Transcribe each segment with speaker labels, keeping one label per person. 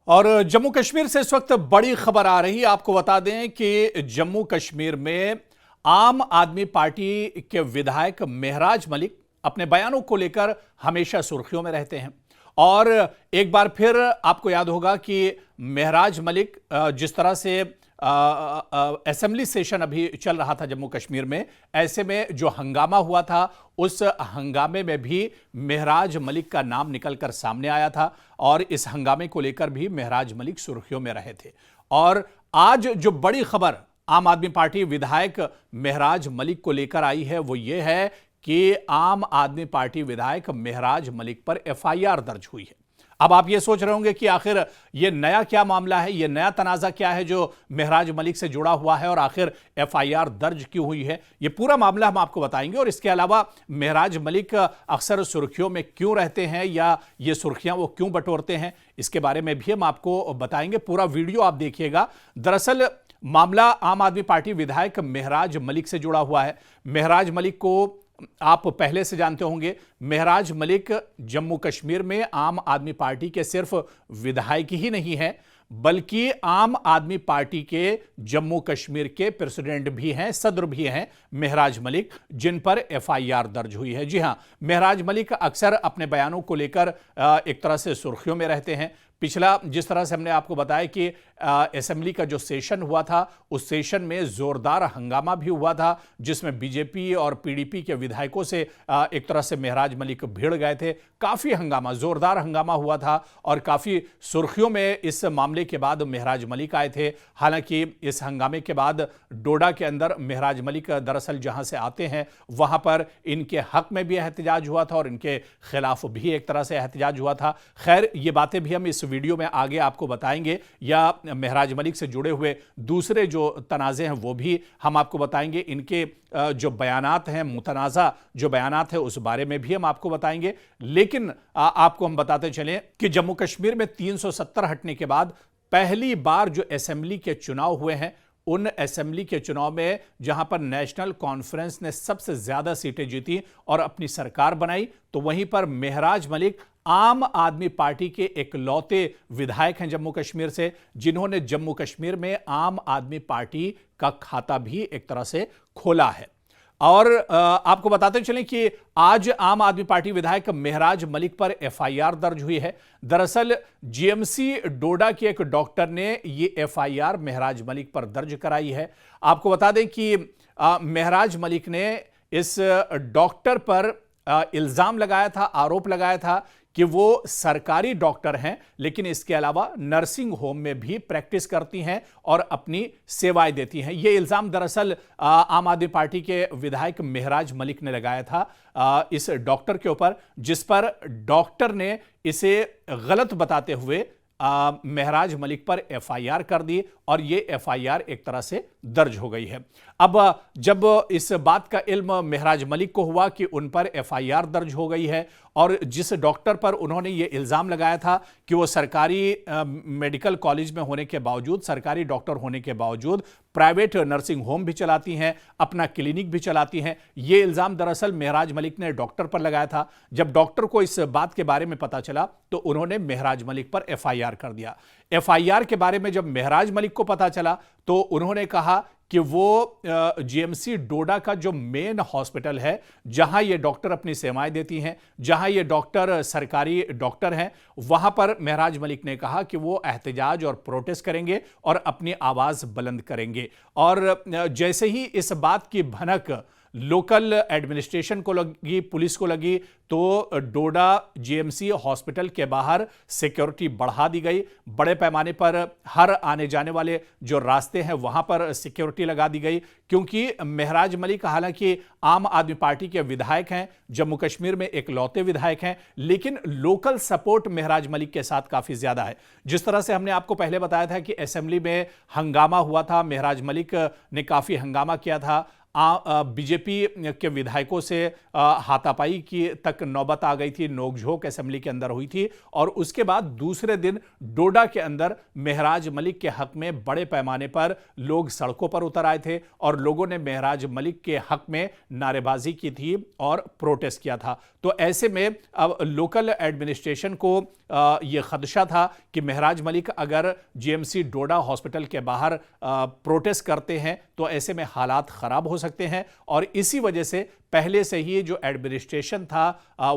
Speaker 1: और जम्मू कश्मीर से इस वक्त बड़ी खबर आ रही है। आपको बता दें कि जम्मू कश्मीर में आम आदमी पार्टी के विधायक मेहराज मलिक अपने बयानों को लेकर हमेशा सुर्खियों में रहते हैं। और एक बार फिर आपको याद होगा कि मेहराज मलिक जिस तरह से असेंबली सेशन अभी चल रहा था जम्मू कश्मीर में, ऐसे में जो हंगामा हुआ था उस हंगामे में भी मेहराज मलिक का नाम निकलकर सामने आया था और इस हंगामे को लेकर भी मेहराज मलिक सुर्खियों में रहे थे। और आज जो बड़ी खबर आम आदमी पार्टी विधायक मेहराज मलिक को लेकर आई है वो ये है कि आम आदमी पार्टी विधायक मेहराज मलिक पर एफआईआर दर्ज हुई है। अब आप ये सोच रहे होंगे कि आखिर ये नया क्या मामला है, ये नया तनाज़ा क्या है जो मेहराज मलिक से जुड़ा हुआ है और आखिर एफआईआर दर्ज क्यों हुई है। ये पूरा मामला हम आपको बताएंगे और इसके अलावा मेहराज मलिक अक्सर सुर्खियों में क्यों रहते हैं या ये सुर्खियां वो क्यों बटोरते हैं, इसके बारे में भी हम आपको बताएंगे। पूरा वीडियो आप देखिएगा। दरअसल मामला आम आदमी पार्टी विधायक मेहराज मलिक से जुड़ा हुआ है। मेहराज मलिक को आप पहले से जानते होंगे। मेहराज मलिक जम्मू कश्मीर में आम आदमी पार्टी के सिर्फ विधायक ही नहीं है बल्कि आम आदमी पार्टी के जम्मू कश्मीर के प्रेसिडेंट भी हैं, सदर भी हैं मेहराज मलिक, जिन पर एफआईआर दर्ज हुई है। जी हां, मेहराज मलिक अक्सर अपने बयानों को लेकर एक तरह से सुर्खियों में रहते हैं। पिछला जिस तरह से हमने आपको बताया कि असेंबली का जो सेशन हुआ था उस सेशन में जोरदार हंगामा भी हुआ था जिसमें बीजेपी और पीडीपी के विधायकों से एक तरह से मेहराज मलिक भिड़ गए थे। काफी हंगामा, जोरदार हंगामा हुआ था और काफी सुर्खियों में इस मामले के बाद मेहराज मलिक आए थे। हालांकि इस हंगामे के बाद डोडा के अंदर मेहराज मलिक दरअसल जहां से आते हैं वहां पर इनके हक में भी एहतजाज हुआ था और इनके खिलाफ भी एक तरह से एहतजाज हुआ था। खैर, ये बातें भी हम इस वीडियो में आगे आपको बताएंगे या मेहराज मलिक से जुड़े हुए दूसरे जो तनाज़े हैं वो भी हम आपको बताएंगे। इनके जो बयानात हैं, मुतनाज़ा जो बयानात हैं उस बारे में भी हम आपको बताएंगे। लेकिन आपको हम बताते चलें कि जम्मू कश्मीर में 370 हटने के बाद पहली बार जो असेंबली के चुनाव हुए हैं उन असेंबली के चुनाव में जहां पर नेशनल कॉन्फ्रेंस ने सबसे ज्यादा सीटें जीती और अपनी सरकार बनाई, तो वहीं पर मेहराज मलिक आम आदमी पार्टी के इकलौते विधायक हैं जम्मू कश्मीर से जिन्होंने जम्मू कश्मीर में आम आदमी पार्टी का खाता भी एक तरह से खोला है। और आपको बताते चलें कि आज आम आदमी पार्टी विधायक मेहराज मलिक पर एफआईआर दर्ज हुई है। दरअसल जीएमसी डोडा के एक डॉक्टर ने ये एफआईआर मेहराज मलिक पर दर्ज कराई है। आपको बता दें कि मेहराज मलिक ने इस डॉक्टर पर इल्जाम लगाया था, आरोप लगाया था कि वो सरकारी डॉक्टर हैं लेकिन इसके अलावा नर्सिंग होम में भी प्रैक्टिस करती हैं और अपनी सेवाएं देती हैं। यह इल्जाम दरअसल आम आदमी पार्टी के विधायक मेहराज मलिक ने लगाया था इस डॉक्टर के ऊपर, जिस पर डॉक्टर ने इसे गलत बताते हुए मेहराज मलिक पर एफआईआर कर दी और ये एफआईआर एक तरह से दर्ज हो गई है। अब जब इस बात का इल्म मेहराज मलिक को हुआ कि उन पर एफआईआर दर्ज हो गई है और जिस डॉक्टर पर उन्होंने ये इल्ज़ाम लगाया था कि वो सरकारी मेडिकल कॉलेज में होने के बावजूद, सरकारी डॉक्टर होने के बावजूद प्राइवेट नर्सिंग होम भी चलाती हैं, अपना क्लिनिक भी चलाती हैं, ये इल्ज़ाम दरअसल मेहराज मलिक ने डॉक्टर पर लगाया था। जब डॉक्टर को इस बात के बारे में पता चला तो उन्होंने मेहराज मलिक पर एफआईआर कर दिया। एफआईआर के बारे में जब मेहराज मलिक को पता चला तो उन्होंने कहा कि वो जीएमसी डोडा का जो मेन हॉस्पिटल है जहां ये डॉक्टर अपनी सेवाएं देती हैं, जहां ये डॉक्टर सरकारी डॉक्टर हैं, वहां पर मेहराज मलिक ने कहा कि वो एहतजाज और प्रोटेस्ट करेंगे और अपनी आवाज बुलंद करेंगे। और जैसे ही इस बात की भनक लोकल एडमिनिस्ट्रेशन को लगी, पुलिस को लगी, तो डोडा जीएमसी हॉस्पिटल के बाहर सिक्योरिटी बढ़ा दी गई। बड़े पैमाने पर हर आने जाने वाले जो रास्ते हैं वहां पर सिक्योरिटी लगा दी गई क्योंकि मेहराज मलिक हालांकि आम आदमी पार्टी के विधायक हैं, जम्मू कश्मीर में इकलौते विधायक हैं, लेकिन लोकल सपोर्ट मेहराज मलिक के साथ काफी ज्यादा है। जिस तरह से हमने आपको पहले बताया था कि असेंबली में हंगामा हुआ था, मेहराज मलिक ने काफी हंगामा किया था, बीजेपी के विधायकों से हाथापाई की तक नौबत आ गई थी, नोकझोंक असेंबली के अंदर हुई थी। और उसके बाद दूसरे दिन डोडा के अंदर महराज मलिक के हक में बड़े पैमाने पर लोग सड़कों पर उतर आए थे और लोगों ने महराज मलिक के हक में नारेबाजी की थी और प्रोटेस्ट किया था। तो ऐसे में अब लोकल एडमिनिस्ट्रेशन को यह खदशा था कि महराज मलिक अगर जीएमसी डोडा हॉस्पिटल के बाहर प्रोटेस्ट करते हैं तो ऐसे में हालात खराब हो सकते हैं। और इसी वजह से पहले से ही जो एडमिनिस्ट्रेशन था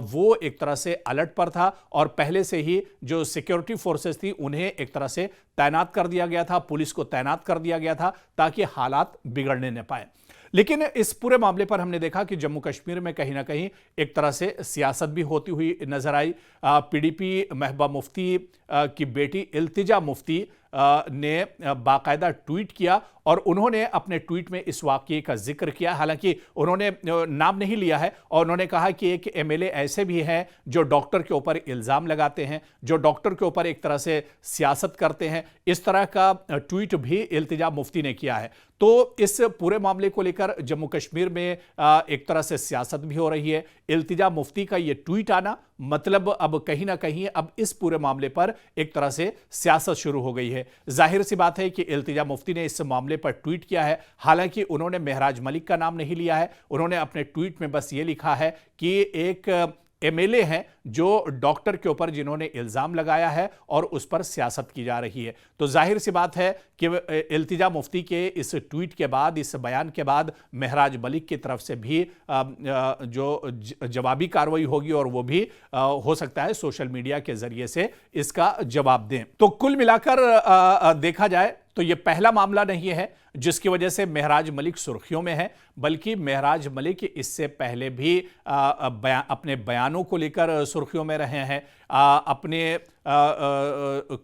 Speaker 1: वो एक तरह से अलर्ट पर था और पहले से ही जो सिक्योरिटी फोर्सेस थी उन्हें एक तरह से तैनात कर दिया गया था, पुलिस को तैनात कर दिया गया था ताकि हालात बिगड़ने न पाए। लेकिन इस पूरे मामले पर हमने देखा कि जम्मू कश्मीर में कहीं ना कहीं एक तरह से सियासत भी होती हुई नजर आई। पीडीपी महबूबा मुफ्ती की बेटी इल्तिजा मुफ्ती ने बाकायदा ट्वीट किया और उन्होंने अपने ट्वीट में इस वाकये का जिक्र किया। हालांकि उन्होंने नाम नहीं लिया है और उन्होंने कहा कि एक एमएलए ऐसे भी हैं जो डॉक्टर के ऊपर इल्ज़ाम लगाते हैं, जो डॉक्टर के ऊपर एक तरह से सियासत करते हैं। इस तरह का ट्वीट भी इल्तिजा मुफ्ती ने किया है। तो इस पूरे मामले को लेकर जम्मू कश्मीर में एक तरह से सियासत भी हो रही है। इल्तिजा मुफ्ती का यह ट्वीट आना मतलब अब कहीं ना कहीं अब इस पूरे मामले पर एक तरह से सियासत शुरू हो गई है। जाहिर सी बात है कि इल्तिजा मुफ्ती ने इस मामले पर ट्वीट किया है। हालांकि उन्होंने महराज मलिक का नाम नहीं लिया है, उन्होंने अपने ट्वीट में बस ये लिखा है कि एक एमएलए हैं जो डॉक्टर के ऊपर जिन्होंने इल्जाम लगाया है और उस पर सियासत की जा रही है। तो जाहिर सी बात है कि इल्तिजा मुफ्ती के इस ट्वीट के बाद, इस बयान के बाद महराज मलिक की तरफ से भी जो जवाबी कार्रवाई होगी और वो भी हो सकता है सोशल मीडिया के जरिए से इसका जवाब दें। तो कुल मिलाकर देखा जाए तो यह पहला मामला नहीं है जिसकी वजह से महराज मलिक सुर्खियों में है, बल्कि महराज मलिक इससे पहले भी अपने बयानों को लेकर सुर्खियों में रहे हैं। अपने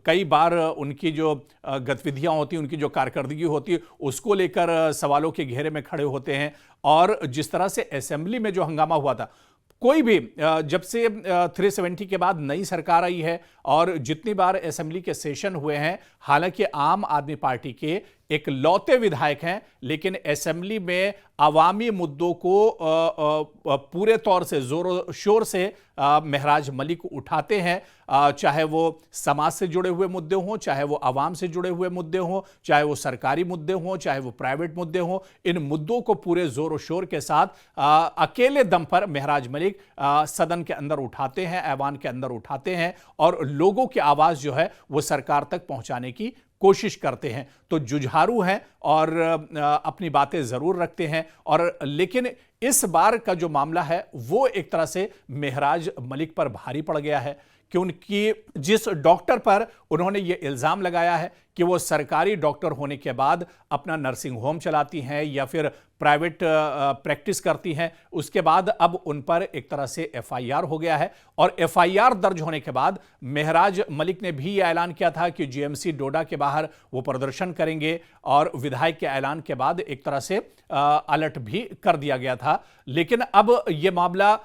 Speaker 1: कई बार उनकी जो गतिविधियां होती, उनकी जो कारकर्दगी होती, उसको लेकर सवालों के घेरे में खड़े होते हैं। और जिस तरह से असेंबली में जो हंगामा हुआ था, कोई भी जब से 370 के बाद नई सरकार आई है और जितनी बार असेंबली के सेशन हुए हैं, हालांकि आम आदमी पार्टी के एक लौते विधायक हैं, लेकिन असेंबली में अवामी मुद्दों को पूरे तौर से जोरों शोर से महराज मलिक उठाते हैं। चाहे वो समाज से जुड़े हुए मुद्दे हों, चाहे वो आवाम से जुड़े हुए मुद्दे हों, चाहे वो सरकारी मुद्दे हों, चाहे वो प्राइवेट मुद्दे हों, इन मुद्दों को पूरे जोरों शोर के साथ अकेले दम पर महराज मलिक सदन के अंदर उठाते हैं, ऐवान के अंदर उठाते हैं और लोगों की आवाज जो है वो सरकार तक पहुंचाने की कोशिश करते हैं। तो जुझारू हैं और अपनी बातें जरूर रखते हैं। और लेकिन इस बार का जो मामला है वो एक तरह से महराज मलिक पर भारी पड़ गया है कि उनकी जिस डॉक्टर पर उन्होंने ये इल्ज़ाम लगाया है कि वो सरकारी डॉक्टर होने के बाद अपना नर्सिंग होम चलाती हैं या फिर प्राइवेट प्रैक्टिस करती हैं, उसके बाद अब उन पर एक तरह से एफआईआर हो गया है। और एफआईआर दर्ज होने के बाद महराज मलिक ने भी यह ऐलान किया था कि जीएमसी डोडा के बाहर वो प्रदर्शन करेंगे और विधायक के ऐलान के बाद एक तरह से अलर्ट भी कर दिया गया था। लेकिन अब यह मामला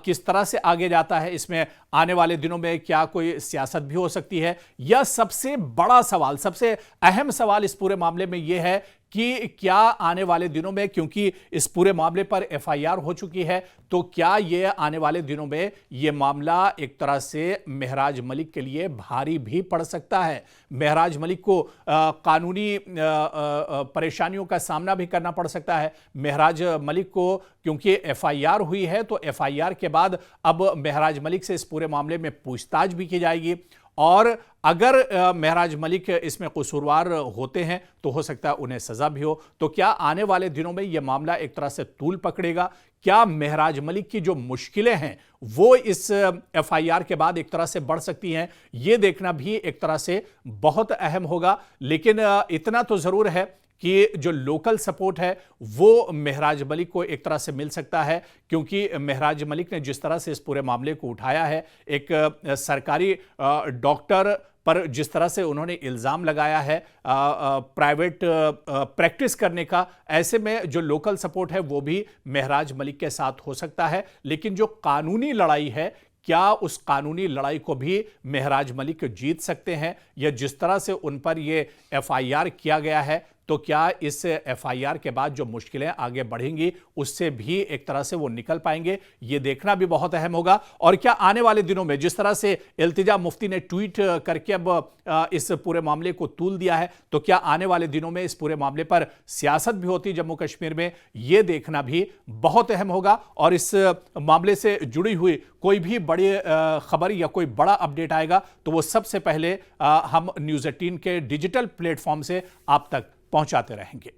Speaker 1: किस तरह से आगे जाता है, इसमें आने वाले दिनों में क्या कोई सियासत भी हो सकती है? यह सबसे बड़ा सवाल, सबसे अहम सवाल इस पूरे मामले में यह है कि क्या आने वाले दिनों में, क्योंकि इस पूरे मामले पर एफआईआर हो चुकी है, तो क्या यह आने वाले दिनों में यह मामला एक तरह से महराज मलिक के लिए भारी भी पड़ सकता है? महराज मलिक को कानूनी परेशानियों का सामना भी करना पड़ सकता है। महराज मलिक को क्योंकि एफआईआर हुई है तो एफआईआर के बाद अब महराज मलिक से इस पूरे मामले में पूछताछ भी की जाएगी और अगर महराज मलिक इसमें कसूरवार होते हैं तो हो सकता है उन्हें सजा भी हो। तो क्या आने वाले दिनों में यह मामला एक तरह से तूल पकड़ेगा? क्या महराज मलिक की जो मुश्किलें हैं वो इस एफआईआर के बाद एक तरह से बढ़ सकती हैं? यह देखना भी एक तरह से बहुत अहम होगा। लेकिन इतना तो जरूर है कि जो लोकल सपोर्ट है वो महराज मलिक को एक तरह से मिल सकता है, क्योंकि महराज मलिक ने जिस तरह से इस पूरे मामले को उठाया है, एक सरकारी डॉक्टर पर जिस तरह से उन्होंने इल्ज़ाम लगाया है प्राइवेट प्रैक्टिस करने का, ऐसे में जो लोकल सपोर्ट है वो भी महराज मलिक के साथ हो सकता है। लेकिन जो कानूनी लड़ाई है, क्या उस कानूनी लड़ाई को भी महराज मलिक जीत सकते हैं? या जिस तरह से उन पर यह एफआईआर किया गया है तो क्या इस एफआईआर के बाद जो मुश्किलें आगे बढ़ेंगी उससे भी एक तरह से वो निकल पाएंगे, ये देखना भी बहुत अहम होगा। और क्या आने वाले दिनों में जिस तरह से इल्तिजा मुफ्ती ने ट्वीट करके अब इस पूरे मामले को तूल दिया है, तो क्या आने वाले दिनों में इस पूरे मामले पर सियासत भी होती जम्मू कश्मीर में, यह देखना भी बहुत अहम होगा। और इस मामले से जुड़ी हुई कोई भी बड़ी खबर या कोई बड़ा अपडेट आएगा तो वो सबसे पहले हम न्यूज़ 18 के डिजिटल प्लेटफॉर्म से आप तक पहुंचाते रहेंगे।